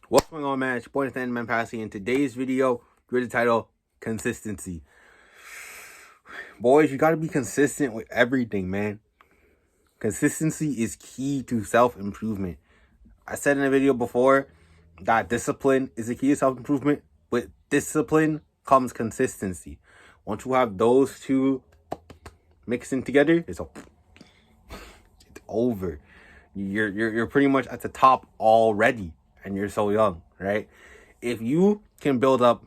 What's going on, man? It's your boy Nathan Man Passy. In today's video, with the title Consistency. Boys, you gotta be consistent with everything, man. Consistency is key to self-improvement. I said in a video before that discipline is the key to self-improvement. With discipline comes consistency. Once you have those two mixing together, it's over. You're pretty much at the top already, and you're so young, right? If you can build up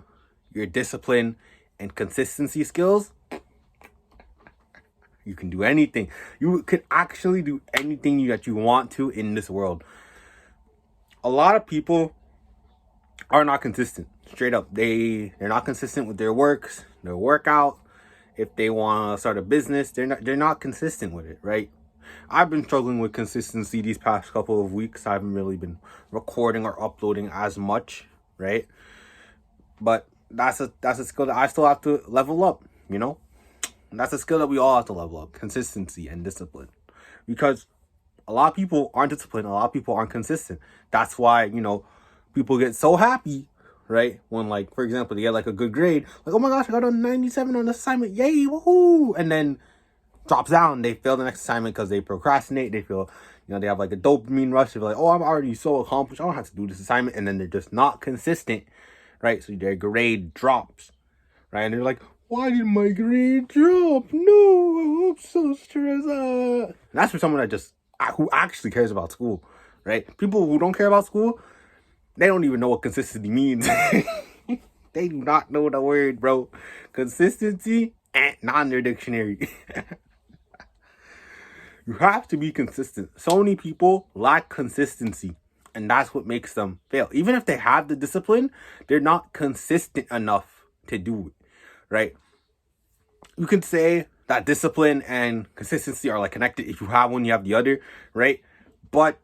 your discipline and consistency skills, you can do anything. You can actually do anything that you want to in this world. A lot of people are not consistent. Straight up, they're not consistent with their works, their workout. If they want to start a business, they're not consistent with it, right? I've been struggling with consistency these past couple of weeks. I haven't really been recording or uploading as much, right? But that's a skill that I still have to level up, you know? That's a skill that we all have to level up, consistency and discipline. Because a lot of people aren't disciplined, a lot of people aren't consistent. That's why, people get so happy, right? When, like, for example, they get like a good grade, like, oh my gosh, I got a 97 on the assignment, yay, woohoo! And then drops down, they fail the next assignment because they procrastinate, they feel, they have like a dopamine rush, they're like, oh, I'm already so accomplished, I don't have to do this assignment, and then they're just not consistent, right? So their grade drops, right? And they're like, why did my grade drop? No, I'm so stressed out. And that's for someone who actually cares about school, right? People who don't care about school, they don't even know what consistency means. They do not know the word, bro. Consistency, not in their dictionary. You have to be consistent. So many people lack consistency, and that's what makes them fail. Even if they have the discipline, they're not consistent enough to do it, right? You could say that discipline and consistency are like connected. If you have one, you have the other, right? But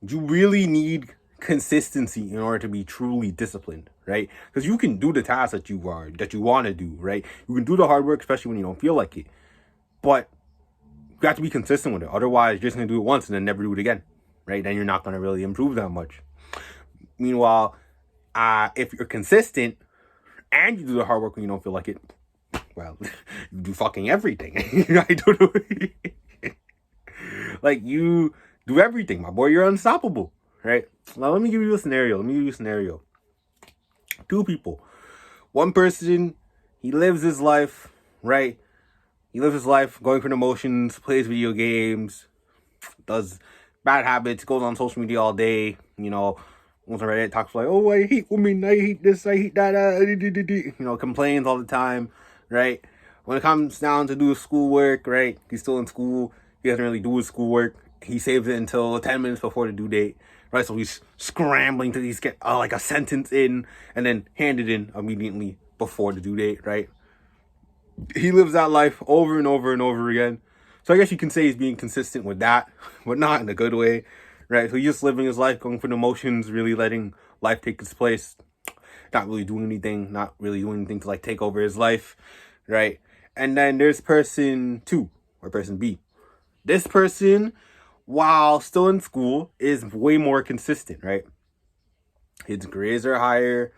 you really need consistency in order to be truly disciplined, right? Because you can do the tasks that you want to do, right? You can do the hard work, especially when you don't feel like it. But you have to be consistent with it. Otherwise, you're just going to do it once and then never do it again, right? Then you're not going to really improve that much. Meanwhile, if you're consistent and you do the hard work when you don't feel like it, well, you do fucking everything. I don't know. Like, you do everything, my boy. You're unstoppable, right? Now, let me give you a scenario. Two people. One person, he lives his life, right? He lives his life going through the motions, plays video games, does bad habits, goes on social media all day, goes on Reddit, talks like, oh, I hate women, I hate this, I hate that, complains all the time, right? When it comes down to do his schoolwork, right? He's still in school. He doesn't really do his schoolwork. He saves it until 10 minutes before the due date, right? So he's scrambling to get like a sentence in and then hand it in immediately before the due date, right? He lives that life over and over and over again. So I guess you can say he's being consistent with that, but not in a good way, right? So he's just living his life, going through the motions, really letting life take its place, not really doing anything to like take over his life, right? And then there's person 2 or person B. This person, while still in school, is way more consistent, right? His grades are higher.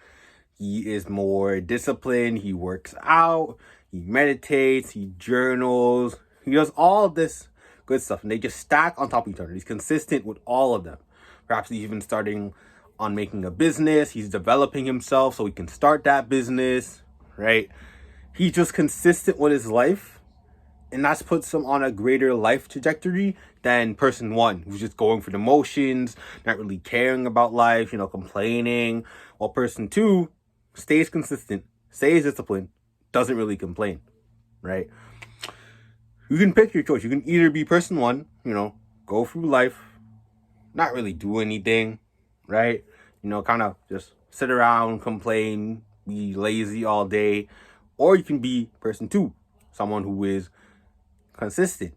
He is more disciplined. He works out. He meditates. He journals. He does all of this good stuff. And they just stack on top of each other. He's consistent with all of them. Perhaps he's even starting on making a business. He's developing himself so he can start that business, right? He's just consistent with his life. And that puts him on a greater life trajectory than person 1, who's just going through the motions, not really caring about life, complaining. While person 2 stays consistent, stays disciplined, doesn't really complain, right? You can pick your choice. You can either be person 1, go through life, not really do anything, right? Kind of just sit around, complain, be lazy all day. Or you can be person 2, someone who is consistent,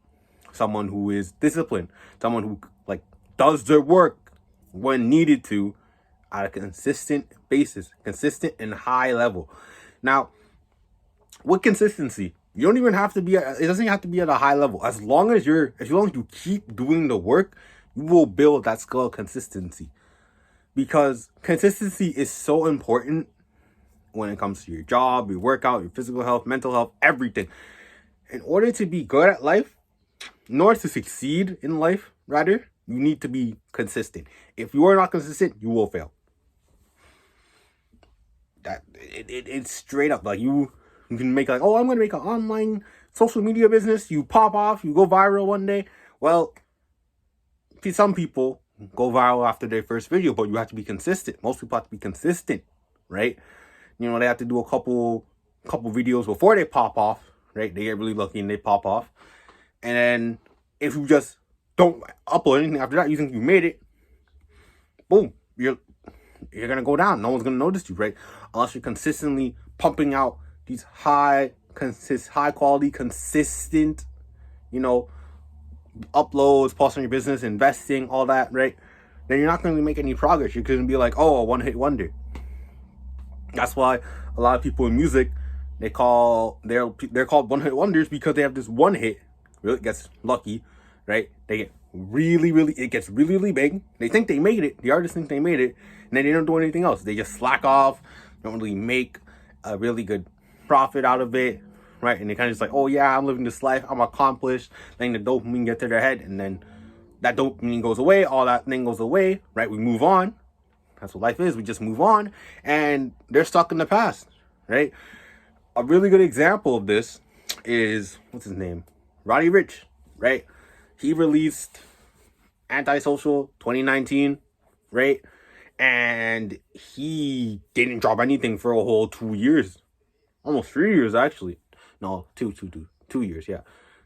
someone who is disciplined, someone who does their work when needed to at a consistent basis, consistent and high level. Now, with consistency, you don't even have to be it doesn't have to be at a high level. As long as you keep doing the work, you will build that skill of consistency. because consistency is so important when it comes to your job, your workout, your physical health, mental health, everything. In order to be good at life, in order to succeed in life, rather, you need to be consistent. If you are not consistent, you will fail. It's straight up. Like, you can make like, oh, I'm gonna make an online social media business. You pop off, you go viral one day. Well, some people go viral after their first video, but you have to be consistent. Most people have to be consistent, right? You know, they have to do a couple videos before they pop off, right? They get really lucky and they pop off. And then if you just don't upload anything after that, you think you made it, boom, you're gonna go down. No one's gonna notice you, right? Unless you're consistently pumping out these high quality, consistent, you know, uploads, posting your business, investing, all that, right? Then you're not going to make any progress. You're going to be like, oh, a one-hit wonder. That's why a lot of people in music, they're called one-hit wonders, because they have this one hit, really gets lucky, right? They get it gets really big. They think they made it. The artists think they made it, and then they don't do anything else. They just slack off, don't really make a really good profit out of it, right? And they kind of just like, oh yeah, I'm living this life, I'm accomplished. Then the dopamine gets to their head, and then that dopamine goes away, all that thing goes away, right? We move on. That's what life is. We just move on, and they're stuck in the past, right? A really good example of this is, what's his name? Roddy Ricch, right? He released Antisocial 2019, right? And he didn't drop anything for a whole 2 years. Almost 3 years, actually. No, 2 years, yeah.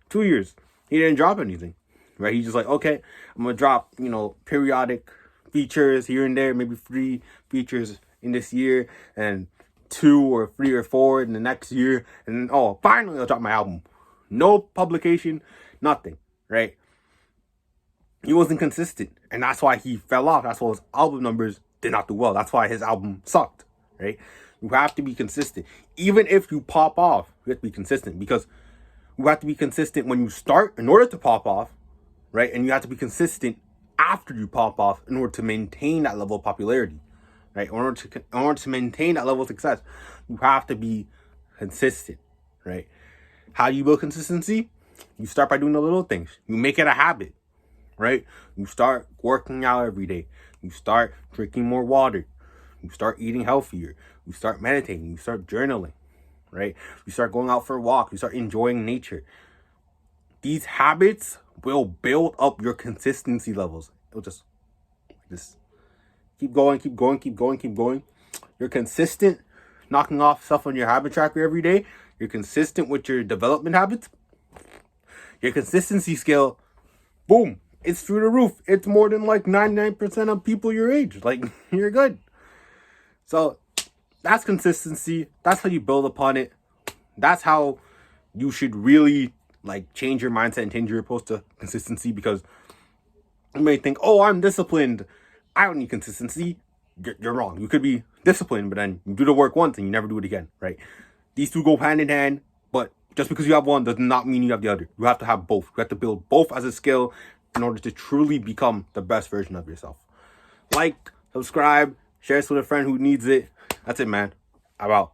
2 years. He didn't drop anything, right? He's just like, okay, I'm going to drop, you know, periodic features here and there, maybe 3 features in this year, and 2 or 3 or 4 in the next year, and then, oh, finally I'll drop my album. No publication, nothing, right? He wasn't consistent, and that's why he fell off. That's why his album numbers did not do well. That's why his album sucked, right? You have to be consistent. Even if you pop off, you have to be consistent, because you have to be consistent when you start in order to pop off, right? And you have to be consistent after you pop off in order to maintain that level of popularity, right? In order to maintain that level of success, you have to be consistent, right? How do you build consistency? You start by doing the little things. You make it a habit, right? You start working out every day. You start drinking more water. You start eating healthier. You start meditating. You start journaling, right? You start going out for a walk. You start enjoying nature. These habits will build up your consistency levels. It'll just keep going. You're consistent, knocking off stuff on your habit tracker every day. You're consistent with your development habits. Your consistency scale, boom, it's through the roof. It's more than like 99% of people your age. Like, you're good. So that's consistency. That's how you build upon it. That's how you should really like change your mindset and change your approach to consistency, because you may think, oh, I'm disciplined, I don't need consistency. You're wrong. You could be disciplined, but then you do the work once and you never do it again, right? These two go hand in hand, but just because you have one does not mean you have the other. You have to have both. You have to build both as a skill in order to truly become the best version of yourself. Like, subscribe, share this with a friend who needs it. That's it, man. I'm out.